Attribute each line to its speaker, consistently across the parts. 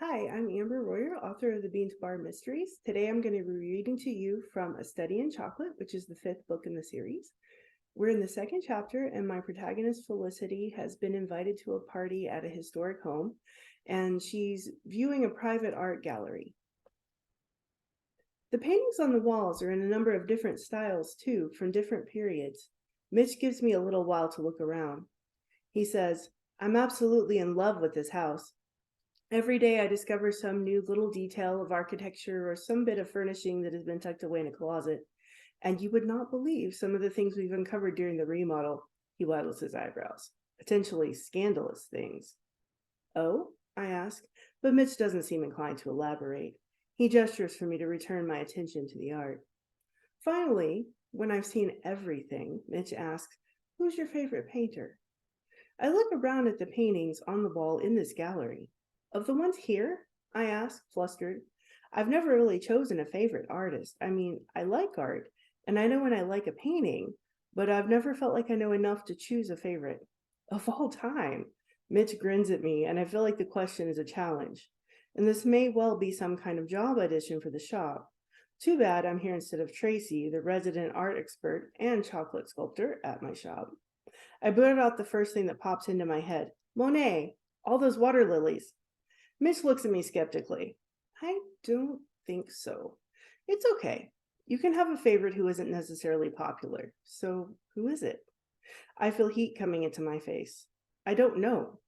Speaker 1: Hi, I'm Amber Royer, author of the Bean to Bar Mysteries. Today I'm going to be reading to you from A Study in Chocolate, which is the fifth book in the series. We're in the second chapter, and my protagonist, Felicity, has been invited to a party at a historic home, and she's viewing a private art gallery. The paintings on the walls are in a number of different styles, too, from different periods. Mitch gives me a little while to look around. He says, "I'm absolutely in love with this house. Every day I discover some new little detail of architecture or some bit of furnishing that has been tucked away in a closet. And you would not believe some of the things we've uncovered during the remodel." He waggles his eyebrows. "Potentially scandalous things." "Oh?" I ask, but Mitch doesn't seem inclined to elaborate. He gestures for me to return my attention to the art. Finally, when I've seen everything, Mitch asks, "Who's your favorite painter?" I look around at the paintings on the wall in this gallery. "Of the ones here?" I ask, flustered. I've never really chosen a favorite artist. I mean, I like art, and I know when I like a painting, but I've never felt like I know enough to choose a favorite. Of all time. Mitch grins at me, and I feel like the question is a challenge. And this may well be some kind of job audition for the shop. Too bad I'm here instead of Tracy, the resident art expert and chocolate sculptor at my shop. I blurt out the first thing that pops into my head. "Monet, all those water lilies." Mitch looks at me skeptically. "I don't think so." "It's okay. You can have a favorite who isn't necessarily popular. So who is it?" I feel heat coming into my face. "I don't know."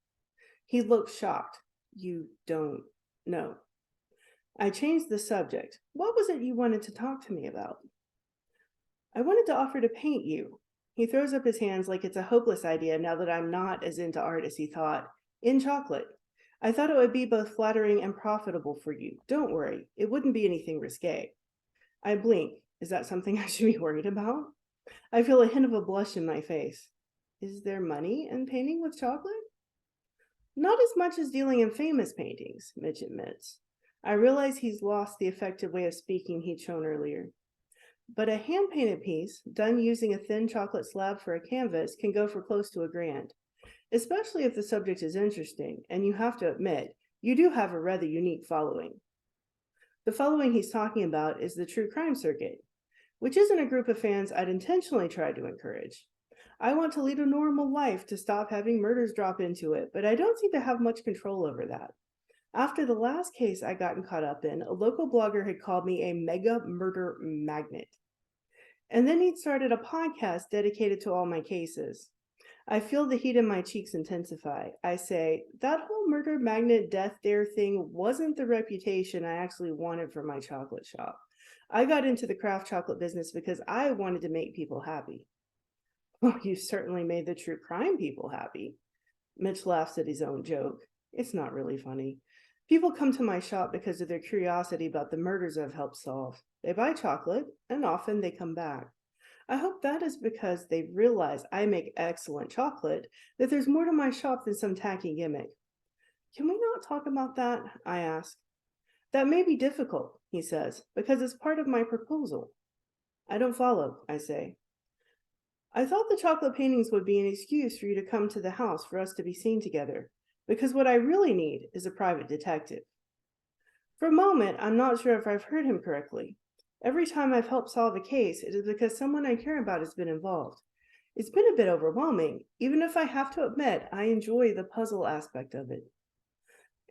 Speaker 1: He looks shocked. "You don't know?" I changed the subject. "What was it you wanted to talk to me about?" "I wanted to offer to paint you." He throws up his hands like it's a hopeless idea now that I'm not as into art as he thought. "In chocolate. I thought it would be both flattering and profitable for you. Don't worry, it wouldn't be anything risque." I blink. Is that something I should be worried about? I feel a hint of a blush in my face. "Is there money in painting with chocolate?" "Not as much as dealing in famous paintings," Mitch admits. I realize he's lost the effective way of speaking he'd shown earlier. But a hand-painted piece, done using a thin chocolate slab for a canvas, can go for close to $1,000. Especially if the subject is interesting, and you have to admit, you do have a rather unique following. The following he's talking about is the true crime circuit, which isn't a group of fans I'd intentionally tried to encourage. I want to lead a normal life to stop having murders drop into it, but I don't seem to have much control over that. After the last case I'd gotten caught up in, a local blogger had called me a mega murder magnet. And then he'd started a podcast dedicated to all my cases. I feel the heat in my cheeks intensify. I say, that whole murder magnet death dare thing wasn't the reputation I actually wanted for my chocolate shop. I got into the craft chocolate business because I wanted to make people happy. "Well, you certainly made the true crime people happy." Mitch laughs at his own joke. It's not really funny. People come to my shop because of their curiosity about the murders I've helped solve. They buy chocolate, and often they come back. I hope that is because they realize I make excellent chocolate, that there's more to my shop than some tacky gimmick. "Can we not talk about that?" I ask. "That may be difficult," he says, "because it's part of my proposal." "I don't follow," I say. "I thought the chocolate paintings would be an excuse for you to come to the house for us to be seen together, because what I really need is a private detective." For a moment, I'm not sure if I've heard him correctly. Every time I've helped solve a case, it is because someone I care about has been involved. It's been a bit overwhelming, even if I have to admit I enjoy the puzzle aspect of it.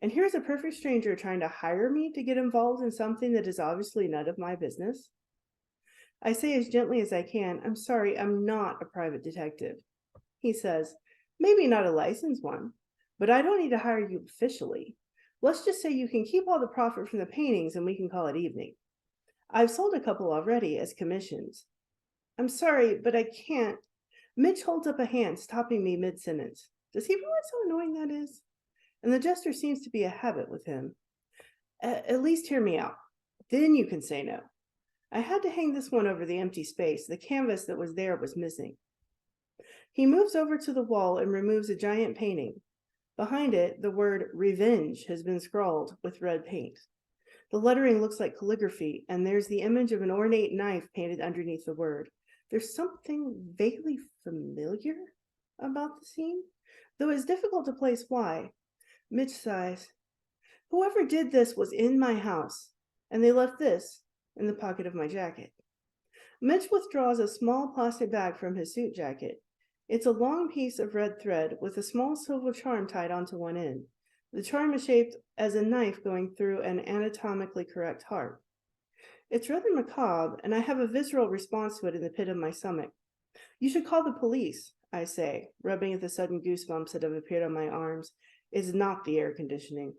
Speaker 1: And here's a perfect stranger trying to hire me to get involved in something that is obviously none of my business. I say as gently as I can, "I'm sorry, I'm not a private detective." He says, "Maybe not a licensed one, but I don't need to hire you officially. Let's just say you can keep all the profit from the paintings and we can call it evening. I've sold a couple already as commissions." "I'm sorry, but I can't." Mitch holds up a hand, stopping me mid-sentence. Does he realize how annoying that is? And the gesture seems to be a habit with him. At least hear me out. Then you can say no." I had to hang this one over the empty space. The canvas that was there was missing. He moves over to the wall and removes a giant painting. Behind it, the word "revenge" has been scrawled with red paint. The lettering looks like calligraphy, and there's the image of an ornate knife painted underneath the word. There's something vaguely familiar about the scene, though it's difficult to place why. Mitch sighs. Whoever did this was in my house, and they left this in the pocket of my jacket. Mitch withdraws a small plastic bag from his suit jacket. It's a long piece of red thread with a small silver charm tied onto one end. The charm is shaped as a knife going through an anatomically correct heart. It's rather macabre, and I have a visceral response to it in the pit of my stomach. You should call the police, I say, rubbing at the sudden goosebumps that have appeared on my arms. It's not the air conditioning.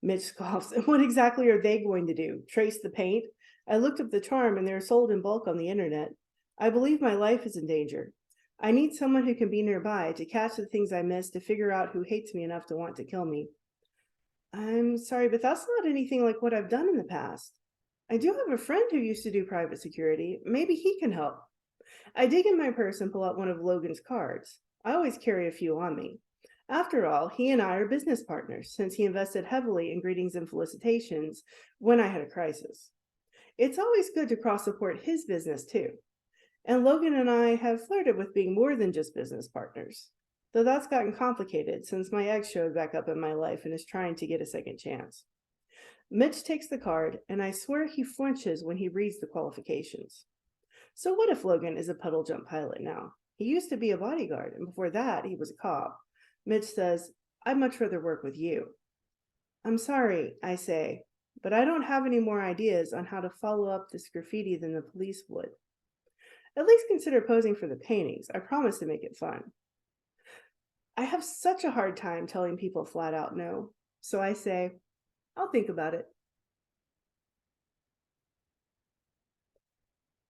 Speaker 1: Mitch scoffs. And what exactly are they going to do? Trace the paint? I looked up the charm and they're sold in bulk on the internet. I believe my life is in danger. I need someone who can be nearby to catch the things I miss, to figure out who hates me enough to want to kill me. I'm sorry, but that's not anything like what I've done in the past. I do have a friend who used to do private security. Maybe he can help. I dig in my purse and pull out one of Logan's cards. I always carry a few on me. After all, he and I are business partners, since he invested heavily in greetings and felicitations when I had a crisis. It's always good to cross-support his business, too. And Logan and I have flirted with being more than just business partners, though that's gotten complicated since my ex showed back up in my life and is trying to get a second chance. Mitch takes the card, and I swear he flinches when he reads the qualifications. So what if Logan is a puddle jump pilot now? He used to be a bodyguard, and before that, he was a cop. Mitch says, I'd much rather work with you. I'm sorry, I say, but I don't have any more ideas on how to follow up this graffiti than the police would. At least consider posing for the paintings. I promise to make it fun. I have such a hard time telling people flat out no, so I say, I'll think about it.